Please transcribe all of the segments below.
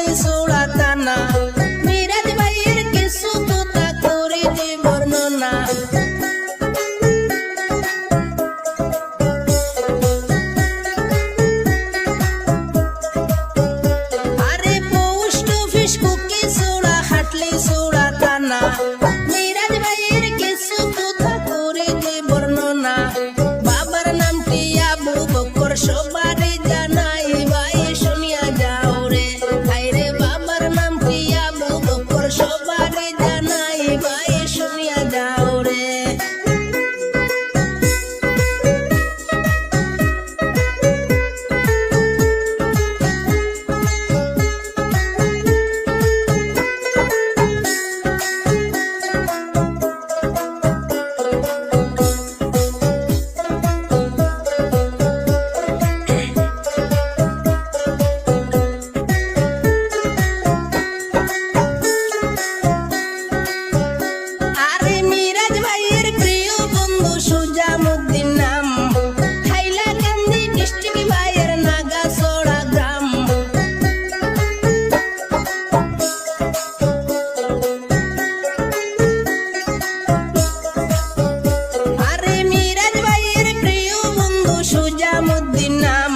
হাটলি সোড়া টানা মিরাজ ভাইয়ের কিছু কথা করি যে বর্ণনা আরে পোস্ট অফিস কুকি সোড়া হাটলি সোড়া টানা মিরাজ ভাইয়ের কিছু কথা করি যে বর্ণনা বাবার নামটি আবু বকর সবারই জানাই ভাই শুনিয়া যাও রে হায়রে বাবার নামটি আবু বকর সবারই জানাই ভাই শুনিয়া যাও রে আরে মিরাজ ভাইয়ের প্রিয় বন্ধু সুজামুদ্দিন নাম হাইলাকান্দি ডিস্ট্রিক্ট ভাইয়ের নাগাছড়া গ্রাম আরে মিরাজ ভাইয়ের প্রিয় বন্ধু সুজামুদ্দিন নাম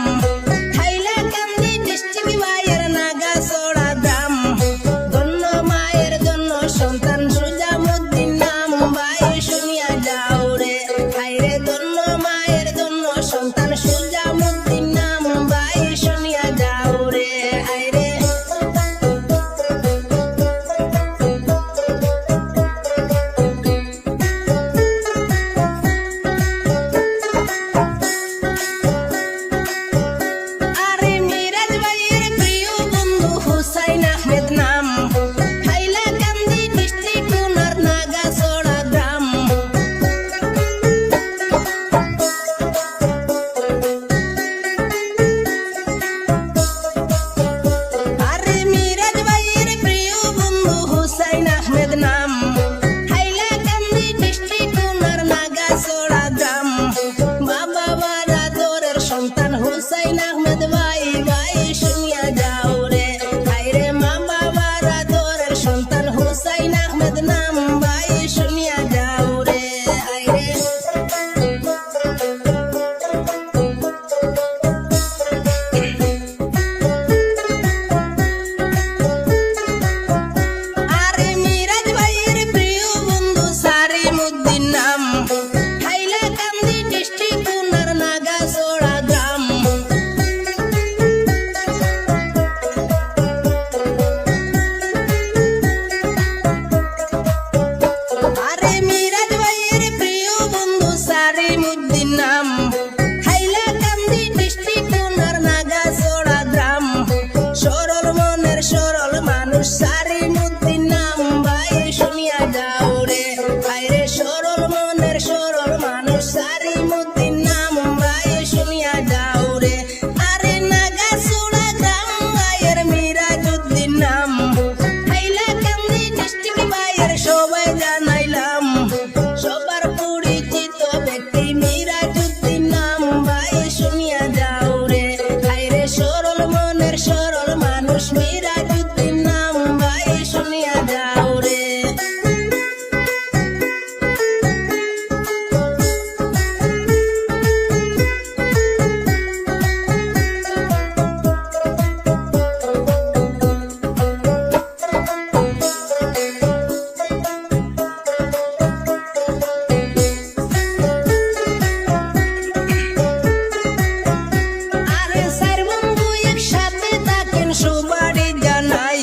হাইলাকান্দি ডিস্ট্রিক্ট ভাইয়ের নাগাছড়া গ্রাম ধন্য মায়ের জন্য সন্তান সুজামুদ্দিন নাম ভাই শুনিয়া যাও রে হায়রে ধন্য মায়ের জন্য সন্তান সুজামুদ্দিন নাম ভাই শুনিয়া যাও রে হায়রে আরে মিরাজ ভাইয়ের প্রিয় বন্ধু হুসাইন আহমেদ নাম হাইলাকান্দি ডিস্ট্রিক্ট উনার নাগাছড়া গ্রাম আরে মিরাজ ভাইয়ের প্রিয় বন্ধু হুসাইন আহমেদ নাম হাইলাকান্দি ডিস্ট্রিক্ট উনার নাগাছড়া গ্রাম বাবা বারাদরের সন্তান হুসাইন আহমেদ ভাই ভাই শুনিয়া যাও রে হায়রে মা বাবা বারাদরের সন্তান হুসাইন আহমেদ নাম ভাই শুনিয়া যাও রে হায়রে আরে মিরাজ ভাইয়ের প্রিয় বন্ধু সারিমুদ্দিন নাম হাইলাকান্দি ডিস্ট্রিক্ট উনার নাগাছড়া গ্রাম আরে মিরাজ ভাইয়ের প্রিয় বন্ধু সারিমুদ্দিন নাম হাইলাকান্দি ডিস্ট্রিক্ট উনার নাগাছড়া গ্রাম সরল মনের সরল মানুষ সারিমুদ্দিন নাম ভাই শুনিয়া যাও রে হায়রে সরল মনের সরল মানুষ সারিমুদ্দিন নাম ভাই শুনিয়া যাও রে আরে নাগাছড়া গ্রাম ভাইয়ের মিরাজউদ্দিন নাম হাইলাকান্দি ডিস্ট্রিক্ট ভাইয়ের সবাই জানাইলাম সবার পরিচিত ব্যক্তি মিরাজউদ্দিন নাম ভাই শুনিয়া যাও রে হায়রে সরল মনের সরল মানুষ মিরাজউদ্দিন নাম ভাই শুনিয়া যাও রে আরে চার বন্ধু একসাথে থাকেন সবারই জানাই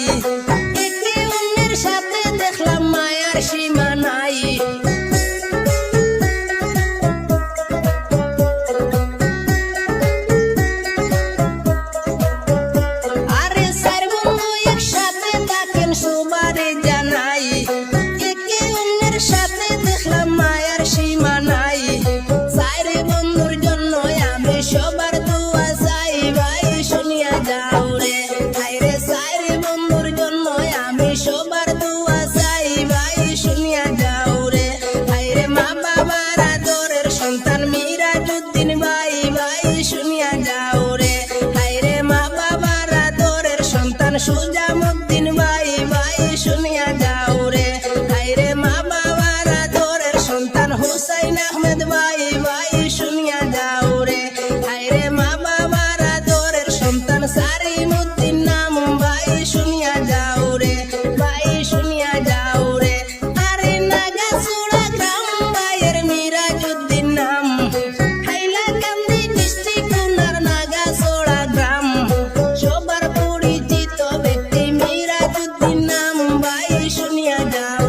নিজামুদ্দিন ভাই ভাই শুনিয়া যাও রে, হায়রে মা বাবার আদরের সন্তান হুসাইন আহমেদ ভাই ভাই শুনিয়া যাও রে, হায়রে মা বাবার আদরের সন্তান সারিমুদ্দিন নাম ভাই শুনিয়া যাও রে, ভাই শুনিয়া যাও রে। আরে নাগাসুড়া গ্রাম ভাইয়ের মিরাজউদ্দিন নাম, হাইলাকান্দি ডিস্ট্রিক্ট উনার নাগাসোড়া গ্রাম, সবার পরিচিত ব্যক্তি মিরাজউদ্দিন নাম ভাই শুনিয়া যাও।